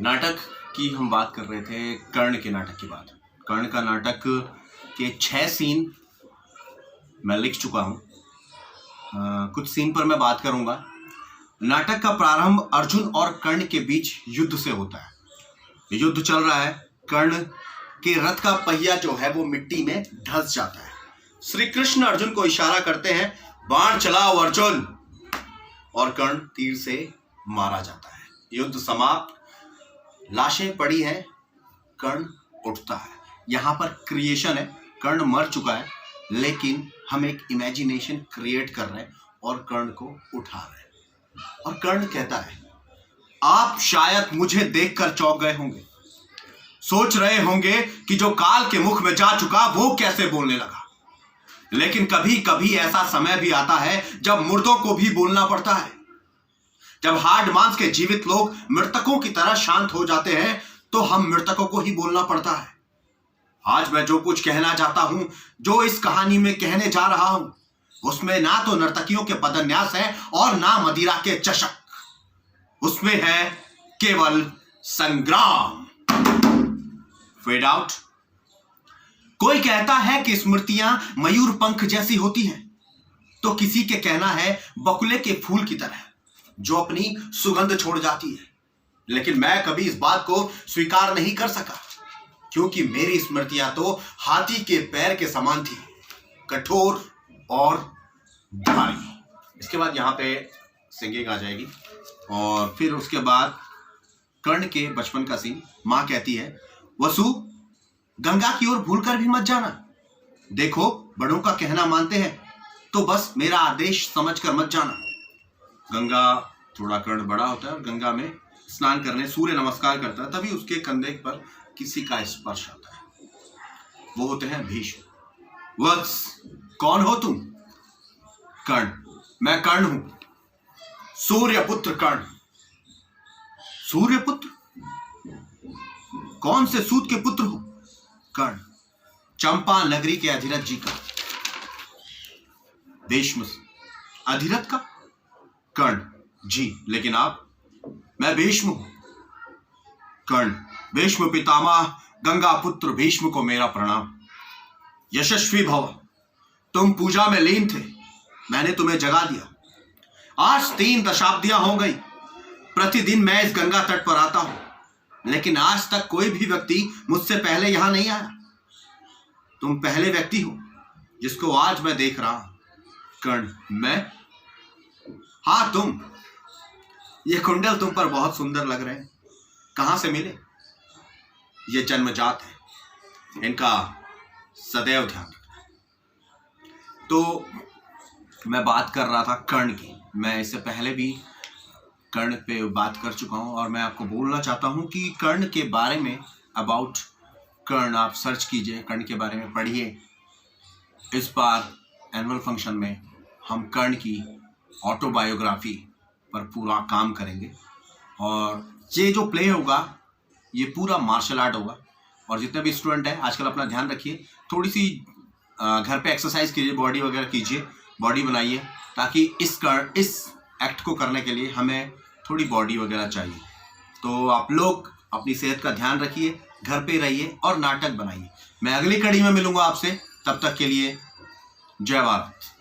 नाटक की हम बात कर रहे थे, कर्ण के नाटक की बात। कर्ण का नाटक के 6 सीन मैं लिख चुका हूँ। कुछ सीन पर मैं बात करूँगा। नाटक का प्रारंभ अर्जुन और कर्ण के बीच युद्ध से होता है। युद्ध चल रहा है, कर्ण के रथ का पहिया जो है वो मिट्टी में धंस जाता है। श्री कृष्ण अर्जुन को इशारा करते हैं, बाण चलाओ अर्जुन, और कर्ण तीर से मारा जाता है। युद्ध समाप्त, लाशें पड़ी हैं, कर्ण उठता है। यहां पर क्रिएशन है, कर्ण मर चुका है लेकिन हम एक इमेजिनेशन क्रिएट कर रहे हैं और कर्ण को उठा रहे हैं। और कर्ण कहता है, आप शायद मुझे देखकर चौंक गए होंगे, सोच रहे होंगे कि जो काल के मुख में जा चुका वो कैसे बोलने लगा। लेकिन कभी कभी ऐसा समय भी आता है जब मुर्दों को भी बोलना पड़ता है। जब हाड़ मांस के जीवित लोग मृतकों की तरह शांत हो जाते हैं तो हम मृतकों को ही बोलना पड़ता है। आज मैं जो कुछ कहना चाहता हूं, जो इस कहानी में कहने जा रहा हूं, उसमें ना तो नर्तकियों के पदन्यास है और ना मदिरा के चषक, उसमें है केवल संग्राम। Fade out. कोई कहता है कि स्मृतियां मयूर पंख जैसी होती हैं, तो किसी के कहना है बकुले के फूल की तरह जो अपनी सुगंध छोड़ जाती है। लेकिन मैं कभी इस बात को स्वीकार नहीं कर सका, क्योंकि मेरी स्मृतियां तो हाथी के पैर के समान थी, कठोर और भारी। इसके बाद यहां पे सिंगिंग आ जाएगी और फिर उसके बाद कर्ण के बचपन का सीन। मां कहती है, वसु गंगा की ओर भूलकर भी मत जाना। देखो बड़ों का कहना मानते हैं तो बस मेरा आदेश समझकर मत जाना। गंगा, थोड़ा कर्ण बड़ा होता है और गंगा में स्नान करने सूर्य नमस्कार करता है, तभी उसके कंधे पर किसी का स्पर्श आता है। वो होते हैं भीष्म। वत्स, कौन हो तुम? कर्ण, मैं कर्ण हूं, सूर्यपुत्र कर्ण। सूर्यपुत्र? कौन से सूत के पुत्र हो? कर्ण, चंपा नगरी के अधिरथ जी का। भीष्म, अधिरथ का? कर्ण, जी, लेकिन आप? मैं भीष्म हूं। कर्ण, भीष्म पितामह, गंगा पुत्र भीष्म को मेरा प्रणाम। यशस्वी भव। तुम पूजा में लीन थे, मैंने तुम्हें जगा दिया। आज 3 दशाब्दियां हो गई, प्रतिदिन मैं इस गंगा तट पर आता हूं, लेकिन आज तक कोई भी व्यक्ति मुझसे पहले यहां नहीं आया। तुम पहले व्यक्ति हो जिसको आज मैं देख रहा हूं। कर्ण, मैं? हाँ तुम। ये कुंडल तुम पर बहुत सुंदर लग रहे हैं। कहां से मिले? ये जन्मजात है, इनका सदैव ध्यान रखना। तो मैं बात कर रहा था कर्ण की। मैं इससे पहले भी कर्ण पे बात कर चुका हूं और मैं आपको बोलना चाहता हूं कि कर्ण के बारे में, अबाउट कर्ण आप सर्च कीजिए, कर्ण के बारे में पढ़िए। इस बार एनुअल फंक्शन में हम कर्ण की ऑटोबायोग्राफी पर पूरा काम करेंगे और ये जो प्ले होगा ये पूरा मार्शल आर्ट होगा। और जितने भी स्टूडेंट हैं आजकल अपना ध्यान रखिए, थोड़ी सी घर पे एक्सरसाइज कीजिए, बॉडी वगैरह कीजिए, बॉडी बनाइए, ताकि इस एक्ट को करने के लिए हमें थोड़ी बॉडी वगैरह चाहिए। तो आप लोग अपनी सेहत का ध्यान रखिए, घर पे रहिए और नाटक बनाइए। मैं अगली कड़ी में मिलूंगा आपसे, तब तक के लिए जय भारत।